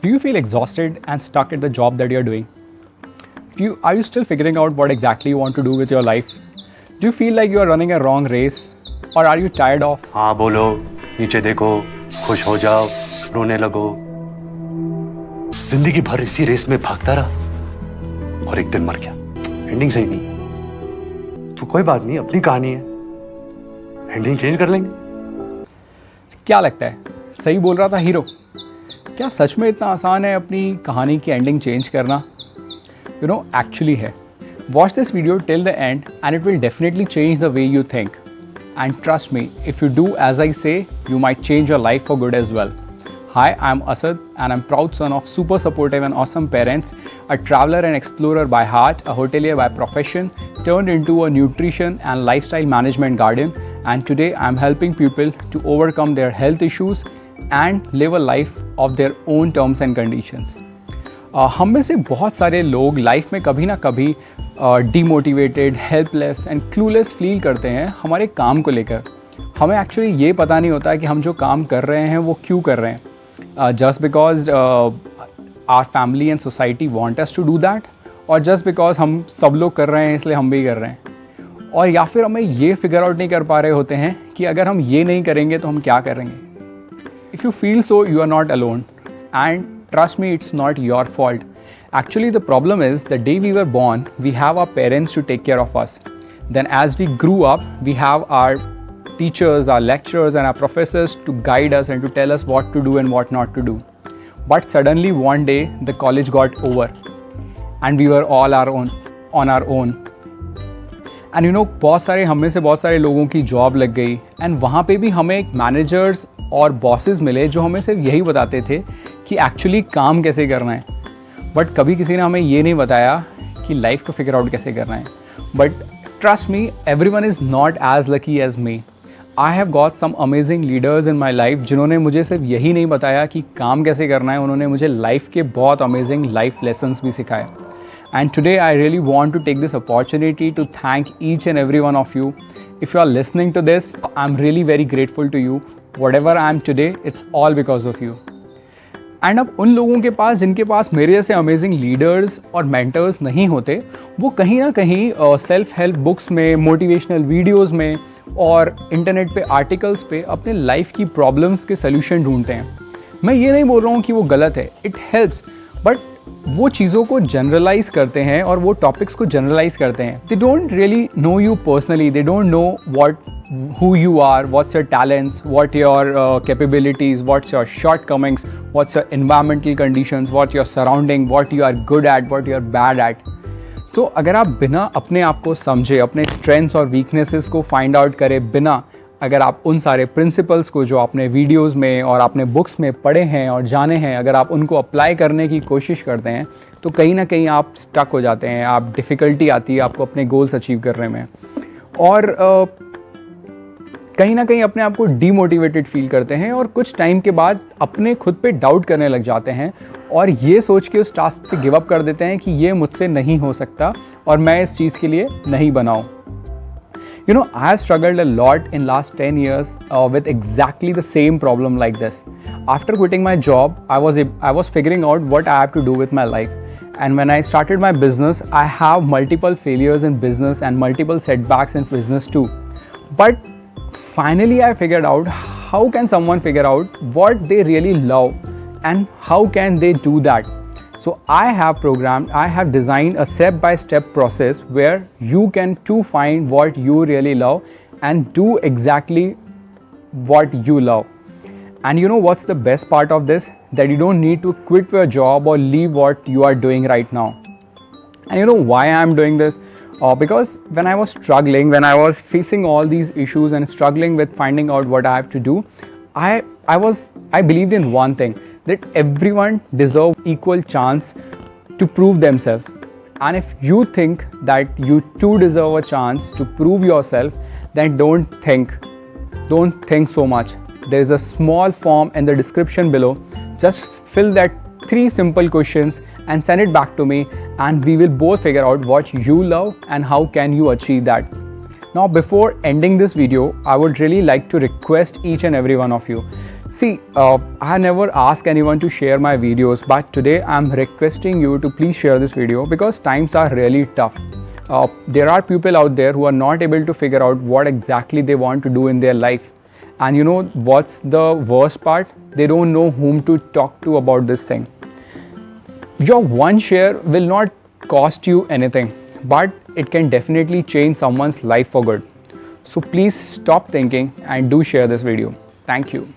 Do you feel exhausted and stuck at the job that you're doing? Are you still figuring out what exactly you want to do with your life? Do you feel like you are running a wrong race? Or are you tired of? हाँ बोलो, नीचे देखो, खुश हो जाओ, रोने लगो। जिंदगी भर इसी रेस में भागता रहा और एक दिन मर गया। एंडिंग सही नहीं। तो कोई बात नहीं, अपनी कहानी है, एंडिंग चेंज कर लेंगे। क्या लगता है, सही बोल रहा था हीरो? क्या सच में इतना आसान है अपनी कहानी की एंडिंग चेंज करना? एक्चुअली है। Watch this video till the end and it will definitely change the way you think. And trust me, if you do as I say, you might change your life for good as well. Hi, I'm Asad and I'm proud son of super supportive and awesome parents, a traveler and explorer by heart, a hotelier by profession, turned into a nutrition and lifestyle management guardian, and today I'm helping people to overcome their health issues and live a life of their own terms and conditions. हम में से बहुत सारे लोग life में कभी ना कभी demotivated, helpless and clueless feel करते हैं हमारे काम को लेकर। हमें एक्चुअली ये पता नहीं होता कि हम जो काम कर रहे हैं वो क्यों कर रहे हैं। Just because our family and society want us to do that, और जस्ट बिकॉज हम सब लोग कर रहे हैं इसलिए हम भी कर रहे हैं। और या फिर हमें ये फिगर आउट नहीं कर पा रहे होते हैं कि अगर हम ये नहीं करेंगे तो हम क्या करेंगे। If you feel so, you are not alone, and trust me, it's not your fault. Actually, the problem is the day we were born, we have our parents to take care of us. Then as we grew up, we have our teachers, our lecturers and our professors to guide us and to tell us what to do and what not to do. But suddenly one day the college got over and we were all on our own. And बहुत सारे हम में से बहुत सारे लोगों की job लग गई, एंड वहाँ पे भी हमें एक मैनेजर्स और बॉसेस मिले जो हमें सिर्फ यही बताते थे कि एक्चुअली काम कैसे करना है। बट कभी किसी ने हमें ये नहीं बताया कि लाइफ को फिगर आउट कैसे करना है। But trust me, everyone is not as lucky as me. I have got some amazing leaders in my life जिन्होंने मुझे सिर्फ यही नहीं बताया कि काम कैसे करना है, उन्होंने मुझे लाइफ के बहुत अमेजिंग लाइफ लेसन्स भी सिखाए। And today I really want to take this opportunity to thank each and every one of you. If you are listening to this, I'm really very grateful to you. Whatever I am today, it's all because of you. And अब उन लोगों के पास जिनके पास मेरे जैसे amazing leaders और mentors नहीं होते, वो कहीं ना कहीं सेल्फ हेल्प बुक्स में, मोटिवेशनल वीडियोस में और इंटरनेट पे आर्टिकल्स पे अपने लाइफ की प्रॉब्लम्स के सोल्यूशन ढूंढते हैं। मैं ये नहीं बोल रहा हूँ कि वो गलत है, इट हेल्प्स, बट वो चीज़ों को जनरलाइज करते हैं और वो टॉपिक्स को जनरलाइज करते हैं। They don't really know you personally, they don't know who you are, what's your talents, what your capabilities, what's your shortcomings, what's your environmental conditions, what your surrounding, what you are good at, what you are bad at. So अगर आप बिना अपने आप को समझे, अपने strengths और weaknesses को find out करे, बिना अगर आप उन सारे प्रिंसिपल्स को जो आपने वीडियोस में और आपने बुक्स में पढ़े हैं और जाने हैं, अगर आप उनको अप्लाई करने की कोशिश करते हैं तो कहीं ना कहीं आप स्टक हो जाते हैं, आप डिफ़िकल्टी आती है आपको अपने गोल्स अचीव करने में, और कहीं ना कहीं अपने आप को डीमोटिवेटेड फील करते हैं और कुछ टाइम के बाद अपने खुद पे डाउट करने लग जाते हैं और ये सोच के उस टास्क पे गिव अप कर देते हैं कि ये मुझसे नहीं हो सकता और मैं इस चीज़ के लिए नहीं बनाऊँ। I have struggled a lot in last 10 years with exactly the same problem like this. After quitting my job, I was figuring out what I have to do with my life. And when I started my business, I have multiple failures in business and multiple setbacks in business too. But finally I figured out how can someone figure out what they really love and how can they do that. So I have designed a step-by-step process where you can too find what you really love and do exactly what you love. And you know what's the best part of this? That you don't need to quit your job or leave what you are doing right now. And you know why I'm doing this? Because when I was struggling, when I was facing all these issues and struggling with finding out what I have to do, I believed in one thing, that everyone deserves equal chance to prove themselves. And if you think that you too deserve a chance to prove yourself, then don't think so much. There is a small form in the description below. Just fill that 3 simple questions and send it back to me, and we will both figure out what you love and how can you achieve that. Now before ending this video, I would really like to request each and every one of you, See, I never ask anyone to share my videos, but today I'm requesting you to please share this video because times are really tough. There are people out there who are not able to figure out what exactly they want to do in their life. And you know what's the worst part? They don't know whom to talk to about this thing. Your one share will not cost you anything, but it can definitely change someone's life for good. So please stop thinking and do share this video. Thank you.